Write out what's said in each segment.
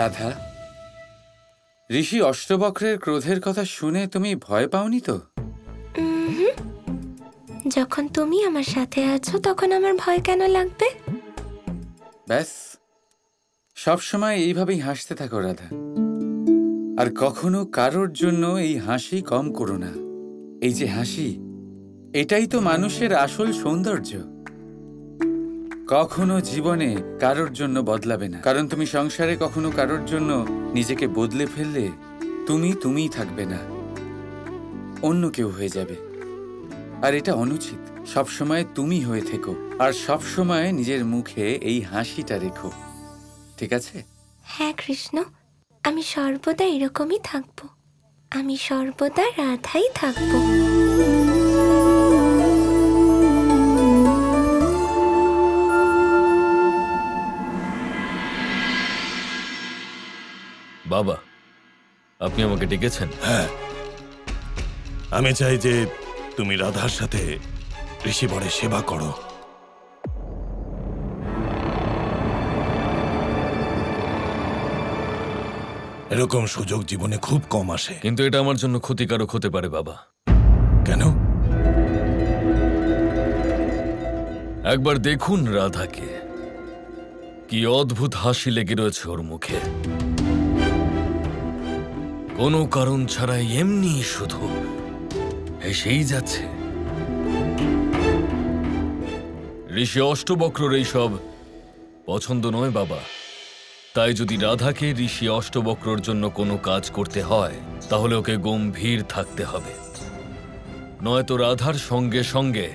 রাধা, ঋষি অষ্টবক্রের ক্রোধের কথা শুনে তুমি ভয় পাওনি তো? যখন তুমি আমার সাথে আছো তখন আমার ভয় কেন লাগবে? ব্যাস, সবসময় এইভাবেই হাসতে থাকো রাধা, আর কখনো কারোর জন্য এই হাসি কম করো না। এই যে হাসি, এটাই তো মানুষের আসল সৌন্দর্য। কখনো জীবনে কারোর জন্য বদলাবে না, কারণ তুমি সংসারে কখনো কারোর জন্য নিজেকে বদলে ফেললে তুমি তুমিই থাকবে না, অন্য কেউ হয়ে যাবে। আর এটা অনুচিত। সবসময় তুমি হয়ে থেকো, আর সবসময় নিজের মুখে এই হাসিটা রেখো, ঠিক আছে? হ্যাঁ কৃষ্ণ, আমি সর্বদা এরকমই থাকবো। আমি সর্বদা রাধাই থাকবো। বাবা, আপনি আমাকে ডেকেছেন? হ্যাঁ, আমি চাই যে তুমি রাধার সাথে ঋষিবরের সেবা করো। এরকম সুযোগ জীবনে খুব কম আসে। কিন্তু এটা আমার জন্য ক্ষতিকারক হতে পারে বাবা। কেন? একবার দেখুন রাধাকে, কি অদ্ভুত হাসি লেগে রয়েছে ওর মুখে। কোনো কারণ ছাড়াই এমনি শুধু হেসেই যাচ্ছে। ঋষি অষ্টবক্রর এইসব পছন্দ নয় বাবা। তাই যদি রাধাকে ঋষি অষ্টবক্রর জন্য কোনো কাজ করতে হয়, তাহলে ওকে গম্ভীর থাকতে হবে, নয়তো রাধার সঙ্গে সঙ্গে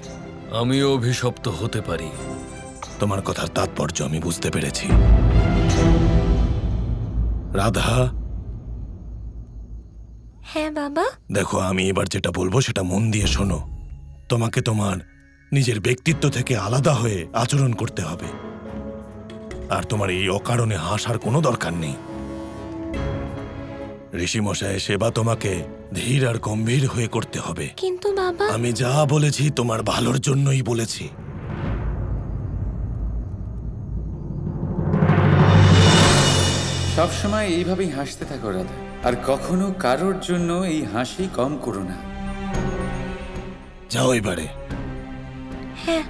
আমিও অভিশপ্ত হতে পারি। তোমার কথার তাৎপর্য আমি বুঝতে পেরেছি। রাধা, হ্যাঁ বাবা। দেখো, আমি এবার যেটা বলবো সেটা মন দিয়ে শোনো। তোমাকে তোমার নিজের ব্যক্তিত্ব থেকে আলাদা হয়ে আচরণ করতে হবে, আর তোমার এই অকারণে হাসার কোনো দরকার নেই। ঋষিমশায়ের সেবা তোমাকে ধীর আর গম্ভীর হয়ে করতে হবে। কিন্তু বাবা, আমি যা বলেছি তোমার ভালোর জন্যই বলেছি। সবসময় এইভাবেই হাসতে থাকো রাধা, আর কখনো কারোর জন্য এই হাসি কম করো না। যাও এবারে। হ্যাঁ।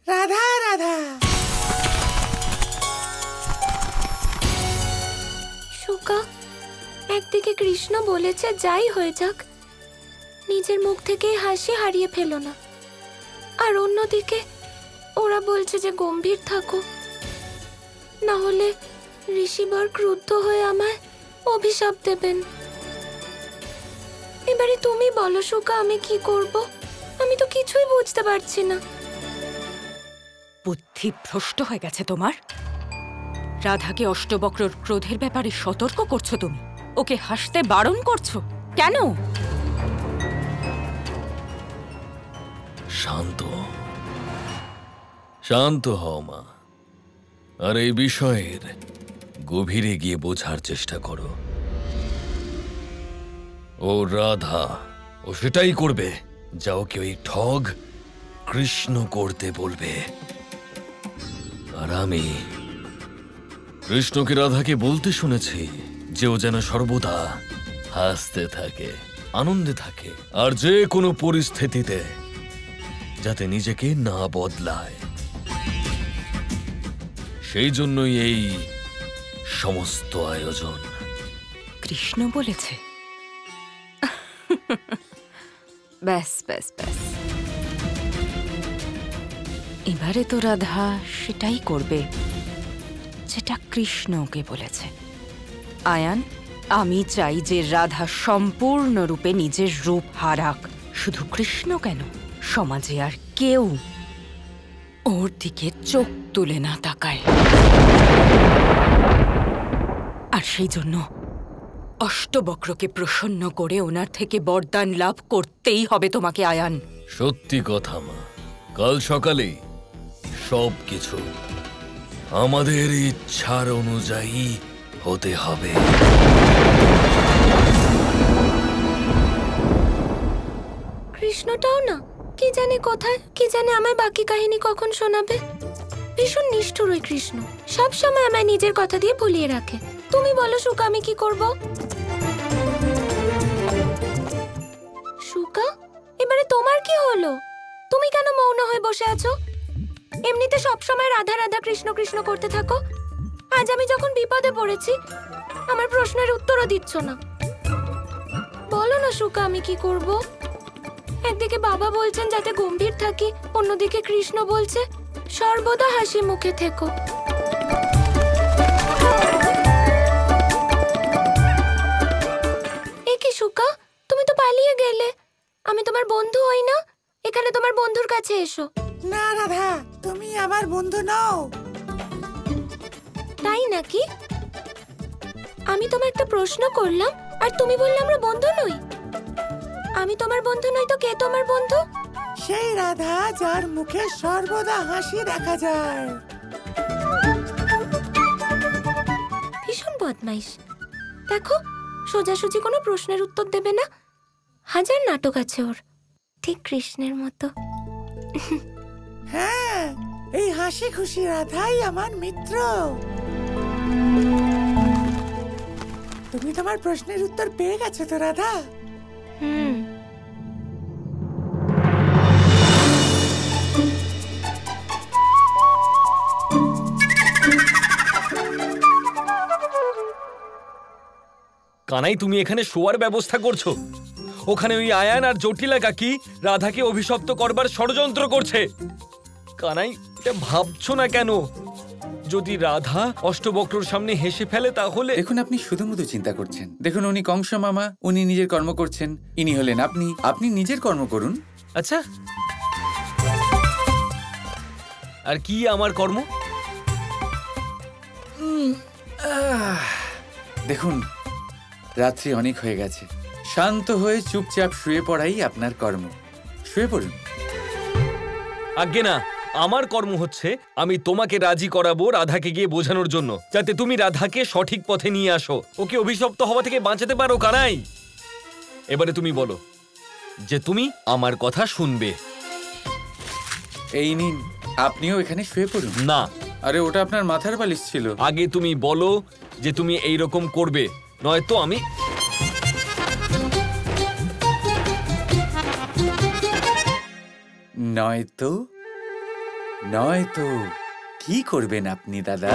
রাধা রাধা। সুকা, একদিকে কৃষ্ণ বলেছে যাই হয়ে যাক নিজের মুখ থেকে হাসি হারিয়ে ফেলো না, আর অন্যদিকে ওরা বলছে যে গম্ভীর থাকো, না হলে ঋষিবর ক্রুদ্ধ হয়ে আমায় অভিশাপ দেবেন। এবারে তুমি বলো সুকা, আমি কি করব? আমি তো কিছুই বুঝতে পারছি না। বুদ্ধি ভ্রষ্ট হয়ে গেছে তোমার। রাধাকে অষ্টবক্রর ক্রোধের ব্যাপারে সতর্ক করছো তুমি, ওকে হাসতে বারণ করছো কেন? শান্ত শান্ত হও মা, আর এই বিষয়ের গভীরে গিয়ে বোঝার চেষ্টা করো। ও রাধা, ও সেটাই করবে যা ওকে ওই ঠগ কৃষ্ণ করতে বলবে। আর আমি কৃষ্ণকে রাধাকে বলতে শুনেছি যে ও যেন সর্বদা হাসতে থাকে, আনন্দে থাকে, আর যে কোনো পরিস্থিতিতে যাতে নিজেকে না বদলায়। সেই জন্যই এই সমস্ত আয়োজন। কৃষ্ণ বলেছে? ব্যাস ব্যাস ব্যাস, এবারে তো রাধা সেটাই করবে যেটা কৃষ্ণ ওকে বলেছে। আয়ান, আমি চাই যে রাধা সম্পূর্ণরূপে নিজের রূপ হারাক। শুধু কৃষ্ণ কেন, সমাজে আর কেউ ওর দিকে চোখ তুলে না তাকায়। আর সেই জন্য অষ্টবক্রকে প্রসন্ন করে ওনার থেকে বরদান লাভ করতেই হবে তোমাকে আয়ান। সত্যি কথা মা, কাল সকালেই সবকিছু আমাদের ইচ্ছার অনুযায়ী হতে হবে। কৃষ্ণটাও না, কি জানে কোথায়, কি জানে আমায় বাকি কাহিনী কখন শোনাবে। ভীষণ নিষ্ঠুর ওই কৃষ্ণ, সব সময় আমায় নিজের কথা দিয়ে ভুলিয়ে রাখে। তুমি বলো সুকা, আমি কি করব? সুকা, এবারে তোমার কি হলো? তুমি কেন মৌন হয়ে বসে আছো? এমনিতে সব সময় রাধা রাধা কৃষ্ণ কৃষ্ণ করতে থাকো। আজ আমি যখন বিপদে পড়েছি, আমার প্রশ্নের উত্তরও দিচ্ছ না। বলো না সুকা, আমি কি করব? একদিকে বাবা বলছেন যাতে গম্ভীর থাকি, অন্যদিকে কৃষ্ণ বলছে সর্বদা হাসি মুখে থেকো। এ কি সুকা, তুমি তো পালিয়ে গেলে। আমি তোমার বন্ধু হই না? এখানে তোমার বন্ধুর কাছে এসো। না রাধা, তুমি আমার বন্ধু নও। তাই নাকি? আমি তোমার একটা প্রশ্ন করলাম আর তুমি বললে আমরা বন্ধু নই। আমি তোমার বন্ধু নই তো কে তোমার বন্ধু? সেই রাধা যার মুখে সর্বদা হাসি দেখা যায়। ভীষণ বদমাইশ। দেখো, সোজাসুজি কোনো প্রশ্নের উত্তর দেবে না। হাজার নাটক আছে ওর, ঠিক কৃষ্ণের মতো। হ্যাঁ, এই হাসি খুশি রাধাই আমার মিত্র। তুমি তোমার প্রশ্নের উত্তর পেয়ে গেছো তো রাধা? হুম। কানাই, তুমি এখানে শোয়ার ব্যবস্থা করছো? ওখানে ওই আয়ান আর জটিলা কাকি রাধাকে অভিশপ্ত করবার ষড়যন্ত্র করছে। কানাই, এটা ভাবছো না কেন? যদি রাধা অষ্টবক্রর সামনে হেসে ফেলে তাহলে? দেখুন, আপনি শুধুমুধু চিন্তা করছেন। দেখুন, উনি কংস মামা, উনি নিজের কর্ম করছেন। ইনি হলেন আপনি, আপনি নিজের কর্ম করুন। আচ্ছা, আর কি আমার কর্ম? দেখুন, রাত্রি অনেক হয়ে গেছে। শান্ত হয়ে চুপচাপ শুয়ে পড়াই আপনার কর্ম। শুয়ে পড়ুন। আজ্ঞে না, আমার কর্ম হচ্ছে আমি তোমাকে রাজি করাবো রাধাকে গিয়ে বোঝানোর জন্য, যাতে তুমি রাধাকে সঠিক পথে নিয়ে আসো, ওকে অভিশপ্ত হওয়া থেকে বাঁচাতে পারো। কানাই, এবারে তুমি বলো যে তুমি আমার কথা শুনবে। এই নিন, আপনিও এখানে শুয়ে পড়ুন। না, আরে ওটা আপনার মাথার বালিশ ছিল। আগে তুমি বলো যে তুমি এই রকম করবে, নয়তো আমি... নয়তো? নয়তো কি করবেন আপনি দাদা?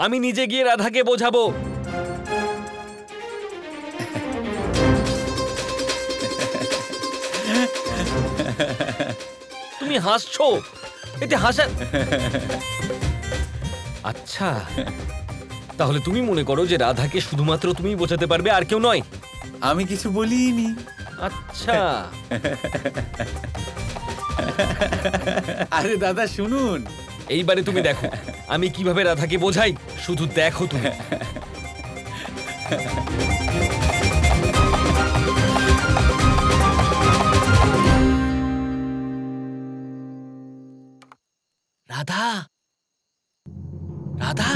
আমি নিজে গিয়ে রাধাকে বোঝাবো। তুমি হাসছো, এতে হাসার... আচ্ছা, তাহলে তুমি মনে করো যে রাধাকে শুধুমাত্র তুমি বোঝাতে পারবে, আর কেউ নয়? আমি কিছু বলিনি। আচ্ছা। আরে দাদা শুনুন, এইবারে তুমি দেখো আমি কিভাবে রাধাকে বোঝাই, শুধু দেখো তুমি। রাধা, রাধা,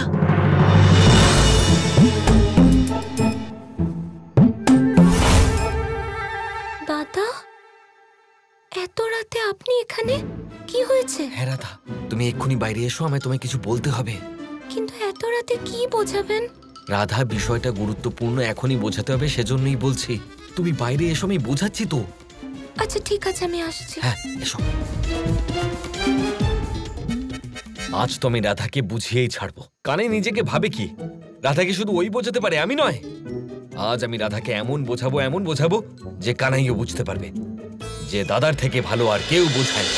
দাদা, এত রাতে আপনি এখানে? কি হয়েছে? হ্যাঁ রাধা, তুমি এক্ষুনি বাইরে এসো, আমায় তোমায় কিছু বলতে হবে। কিন্তু এত রাতে কি বোঝাবেন? রাধা, বিষয়টা গুরুত্বপূর্ণ, এখনই বোঝাতে হবে, সেজন্যই বলছি। তুমি বাইরে এসো, আমি বোঝাচ্ছি তো। আচ্ছা ঠিক আছে, আমি আসছি। হ্যাঁ, এসো। আজ তো আমি রাধাকে বুঝিয়েই ছাড়বো। কানে নিজেকে ভাবে কি রাধাকে শুধু ওই বোঝাতে পারে, আমি নয়। আজ আমি রাধাকে এমন বোঝাবো যে কানাইও বুঝতে পারবে যে দাদার থেকে ভালো আর কেউ বোঝায়।